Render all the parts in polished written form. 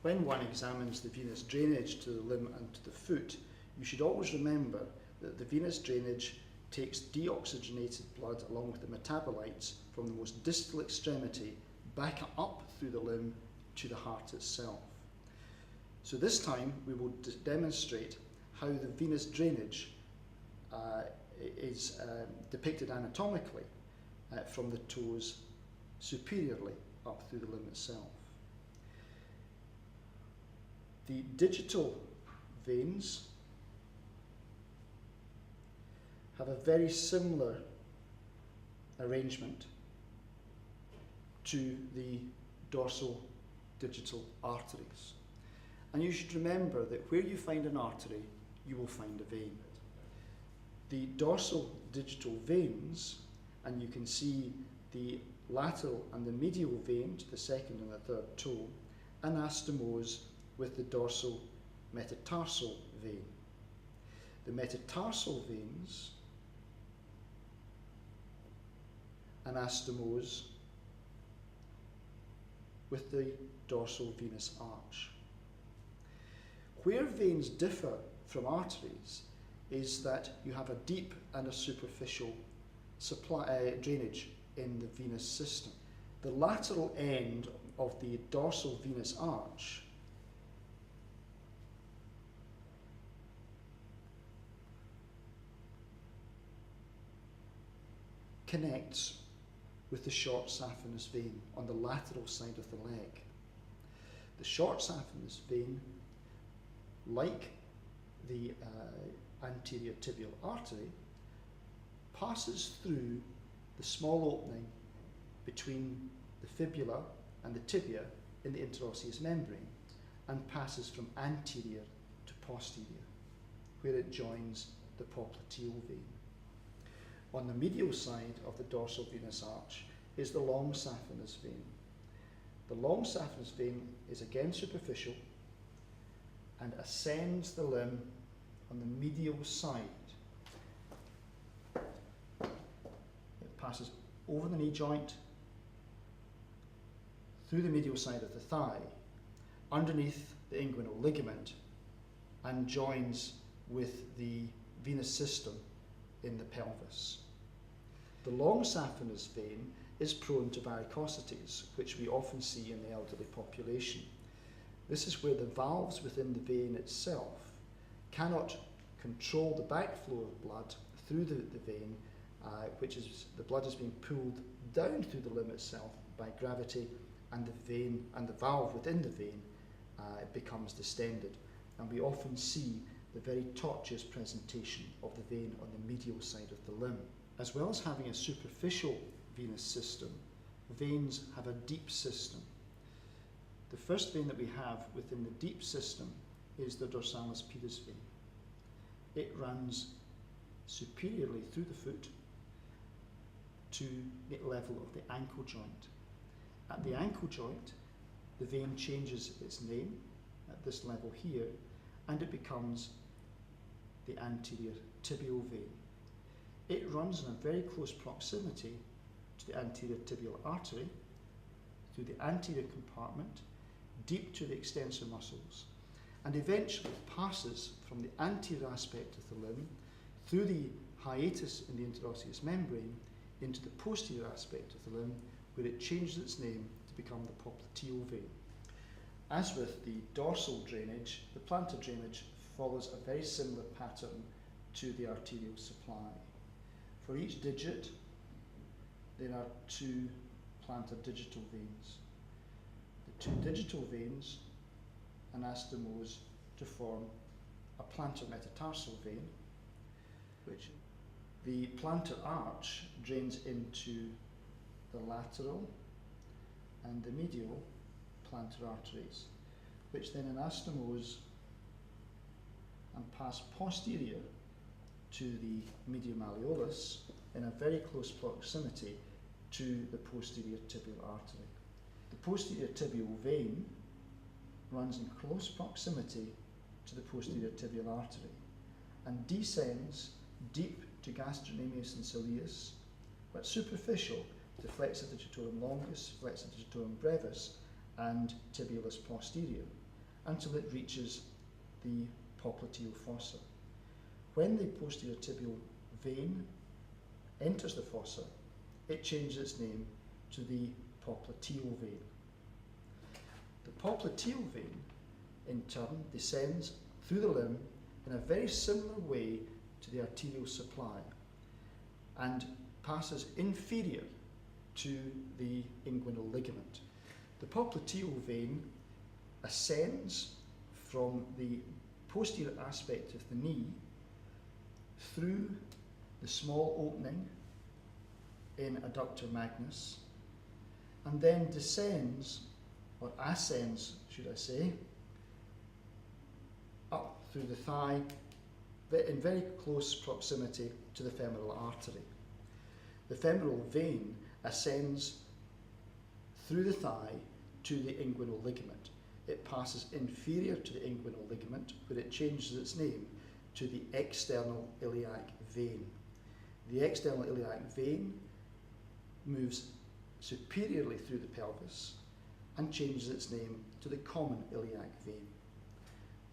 When one examines the venous drainage to the limb and to the foot, you should always remember that the venous drainage takes deoxygenated blood along with the metabolites from the most distal extremity back up through the limb to the heart itself. So this time we will demonstrate how the venous drainage is depicted anatomically from the toes superiorly up through the limb itself. The digital veins have a very similar arrangement to the dorsal digital arteries. And you should remember that where you find an artery, you will find a vein. The dorsal digital veins, and you can see the lateral and the medial vein to the second and the third toe, anastomose with the dorsal metatarsal vein. The metatarsal veins anastomose with the dorsal venous arch. Where veins differ from arteries is that you have a deep and a superficial drainage in the venous system. The lateral end of the dorsal venous arch connects with the short saphenous vein on the lateral side of the leg. The short saphenous vein, like the anterior tibial artery, passes through the small opening between the fibula and the tibia in the interosseous membrane and passes from anterior to posterior, where it joins the popliteal vein. On the medial side of the dorsal venous arch is the long saphenous vein. The long saphenous vein is again superficial and ascends the limb on the medial side. It passes over the knee joint, through the medial side of the thigh, underneath the inguinal ligament, and joins with the venous system in the pelvis. The long saphenous vein is prone to varicosities, which we often see in the elderly population. This is where the valves within the vein itself cannot control the backflow of blood through the vein, which is the blood is being pulled down through the limb itself by gravity, and the vein and the valve within the vein becomes distended. And we often see the very tortuous presentation of the vein on the medial side of the limb. As well as having a superficial venous system, veins have a deep system. The first vein that we have within the deep system is the dorsalis pedis vein. It runs superiorly through the foot to the level of the ankle joint. At the ankle joint, the vein changes its name at this level here, and it becomes the anterior tibial vein. It runs in a very close proximity to the anterior tibial artery, through the anterior compartment, deep to the extensor muscles, and eventually passes from the anterior aspect of the limb through the hiatus in the interosseous membrane into the posterior aspect of the limb, where it changes its name to become the popliteal vein. As with the dorsal drainage, the plantar drainage follows a very similar pattern to the arterial supply. For each digit, there are two plantar digital veins. The two digital veins anastomose to form a plantar metatarsal vein, which the plantar arch drains into the lateral and the medial plantar arteries, which then anastomose and pass posterior to the medial malleolus in a very close proximity to the posterior tibial artery. The posterior tibial vein runs in close proximity to the posterior tibial artery and descends deep to gastrocnemius and cilius, but superficial to flexor digitorum longus, flexor digitorum brevis, and tibialis posterior. until it reaches the popliteal fossa. When the posterior tibial vein enters the fossa, it changes its name to the popliteal vein. The popliteal vein, in turn, descends through the limb in a very similar way to the arterial supply and passes inferior to the inguinal ligament. The popliteal vein ascends from the posterior aspect of the knee through the small opening in adductor magnus and then descends, or ascends should I say, up through the thigh in very close proximity to the femoral artery. The femoral vein ascends through the thigh to the inguinal ligament. It passes inferior to the inguinal ligament, where it changes its name to the external iliac vein. The external iliac vein moves superiorly through the pelvis and changes its name to the common iliac vein.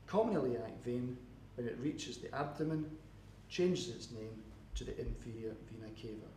The common iliac vein, when it reaches the abdomen, changes its name to the inferior vena cava.